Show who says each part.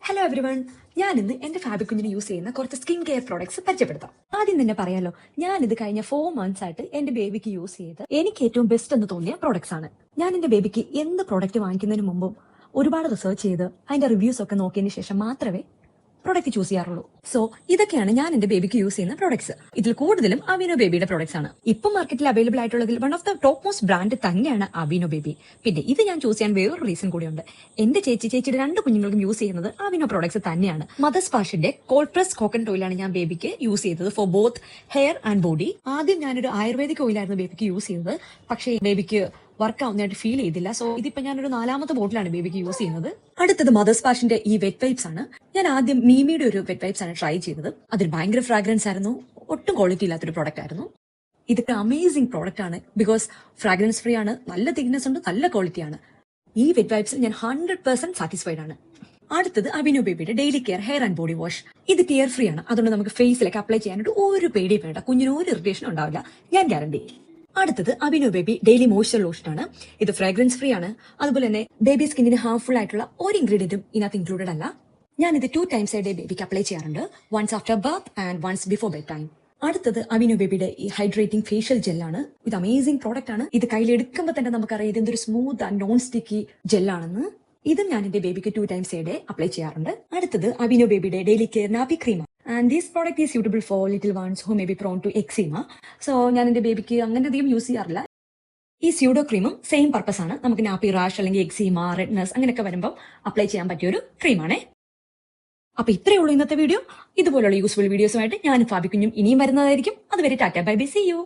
Speaker 1: Hello everyone, ഞാൻ ഇന്ന് എന്റെ ഫാബ്രിക് കുഞ്ഞിന് യൂസ് ചെയ്യുന്ന കുറച്ച് സ്കിൻ കെയർ പ്രോഡക്ട്സ് പരിചയപ്പെടുത്താം. ആദ്യം തന്നെ പറയാലോ, ഞാനിത് കഴിഞ്ഞ 4 months ആയിട്ട് എന്റെ ബേബിക്ക് യൂസ് ചെയ്ത് എനിക്ക് ഏറ്റവും ബെസ്റ്റ് എന്ന് തോന്നിയ പ്രോഡക്ട്സ് ആണ്. ഞാൻ എന്റെ ബേബിക്ക് എന്ത് പ്രോഡക്റ്റ് വാങ്ങിക്കുന്നതിന് മുമ്പും ഒരുപാട് റിസർച്ച് ചെയ്ത് അതിന്റെ റിവ്യൂസ് ഒക്കെ നോക്കിയതിന് ശേഷം മാത്രമേ പ്രോഡക്റ്റ് ചൂസ് ചെയ്യാറുള്ളൂ. സോ ഇതൊക്കെയാണ് ഞാൻ എന്റെ ബേബിക്ക് യൂസ് ചെയ്യുന്ന പ്രോഡക്ട്സ്. ഇതിൽ കൂടുതലും അവിനോ ബേബിയുടെ പ്രോഡക്ട്സ് ആണ്. ഇപ്പം മാർക്കറ്റിൽ അവൈലബിൾ ആയിട്ടുള്ളതിൽ one of the top most brand തന്നെയാണ് അവിനോ ബേബി. പിന്നെ ഇത് ഞാൻ ചൂസ് ചെയ്യാൻ വേറൊരു റീസൺ കൂടിയുണ്ട്. എന്റെ ചേച്ചിയുടെ 2 കുഞ്ഞുങ്ങൾക്കും യൂസ് ചെയ്യുന്നത് അവിനോ പ്രോഡക്ട്സ് തന്നെയാണ്. മദർ സ്പാഷിന്റെ കോൾഡ് പ്രസ് കോക്കനട്ട് ഓയിലാണ് ഞാൻ ബേബിക്ക് യൂസ് ചെയ്തത് for both hair and body. ആദ്യം ഞാനൊരു ആയുർവേദിക് ഓയിലായിരുന്നു ബേബിക്ക് യൂസ് ചെയ്തത്. പക്ഷേ ബേബിക്ക് വർക്ക് ആവുന്നതായിട്ട് ഫീൽ ചെയ്തില്ല. സോ ഇതിപ്പോ ഞാനൊരു 4ാമത്തെ ബോട്ടിലാണ് ബേബിക്ക് യൂസ് ചെയ്യുന്നത്. അടുത്തത് മദർ സ്പാഷിന്റെ ഈ വെറ്റ് വൈപ്സ് ആണ്. ഞാൻ ആദ്യം മീമിയുടെ ഒരു വെറ്റ് വൈപ്സ് ആണ് ട്രൈ ചെയ്തത്. അതിൽ ഭയങ്കര ഫ്രാഗ്രൻസ് ആയിരുന്നു, ഒട്ടും ക്വാളിറ്റി ഇല്ലാത്തൊരു പ്രോഡക്റ്റ് ആയിരുന്നു. ഇതൊക്കെ അമേസിംഗ് പ്രോഡക്റ്റ് ആണ്. ബിക്കോസ് ഫ്രാഗ്രൻസ് ഫ്രീ ആണ്, നല്ല തിക്നെസ് ഉണ്ട്, നല്ല ക്വാളിറ്റിയാണ്. ഈ വെറ്റ് വൈപ്സിൽ ഞാൻ 100% സാറ്റിസ്ഫൈഡ് ആണ്. അടുത്തത് അവിനോ ബേബിയുടെ daily care hair and body wash. ഇത് കെയർ ഫ്രീ ആണ്, അതുകൊണ്ട് നമുക്ക് ഫേസിലേക്ക് അപ്ലൈ ചെയ്യാനായിട്ട് ഒരു പേടിയും വേണ്ട. കുഞ്ഞിന് ഒരു ഇറിറ്റേഷൻ ഉണ്ടാവില്ല, ഞാൻ ഗ്യാരണ്ടി. അടുത്തത് അവിനോ ബേബി ഡെയിലി മോയ്സ്ചർ ലോഷൻ ആണ്. ഇത് ഫ്രാഗ്രൻസ് ഫ്രീ ആണ്. അതുപോലെ തന്നെ ബേബി സ്കിന്നിന് ഹാർംഫുൾ ആയിട്ടുള്ള ഒരു ഇൻഗ്രീഡിയന്റും ഇതിനകത്ത് ഇൻക്ലൂഡഡ് അല്ല. ഞാനിത് 2 times a day ബേബിക്ക് അപ്ലൈ ചെയ്യാറുണ്ട്. Once after birth and once before bed time. അടുത്തത് അവിനോ ബേബിയുടെ ഈ ഹൈഡ്രേറ്റിംഗ് ഫേഷ്യൽ ജെല്ലാണ്. ഇത് അമേസിംഗ് പ്രോഡക്റ്റ് ആണ്. ഇത് കയ്യിൽ എടുക്കുമ്പോൾ തന്നെ നമുക്കറിയാം ഇതെന്തൊരു സ്മൂത്ത് ആൻഡ് നോൺ സ്റ്റിക്കി ജെല്ലാണെന്ന്. ഇതും ഞാൻ എന്റെ ബേബിക്ക് 2 times a day അപ്ലൈ ചെയ്യാറുണ്ട്. അടുത്തത് അവിനോ ബേബിയുടെ daily care nappy cream. And this product is suitable for little ones who may be prone to eczema. So ഞാൻ എന്റെ ബേബിക്ക് അങ്ങനെ അധികം യൂസ് ചെയ്യാറില്ല. ഈ സ്യൂഡോ ക്രീമും സെയിം പർപ്പസ് ആണ്. നമുക്ക് നാപ്പി റാഷ് അല്ലെങ്കിൽ എക്സീമ, റെഡ്നെസ് അങ്ങനെയൊക്കെ വരുമ്പോൾ അപ്ലൈ ചെയ്യാൻ പറ്റിയ ഒരു ക്രീമാണേ. അപ്പൊ ഇത്രയേ ഉള്ളൂ ഇന്നത്തെ വീഡിയോ. ഇതുപോലുള്ള യൂസ്ഫുൾ വീഡിയോസുമായിട്ട് ഞാൻ ഫാബി കുഞ്ഞും ഇനിയും വരുന്നതായിരിക്കും. അതുവരെ tata bye bye, see U.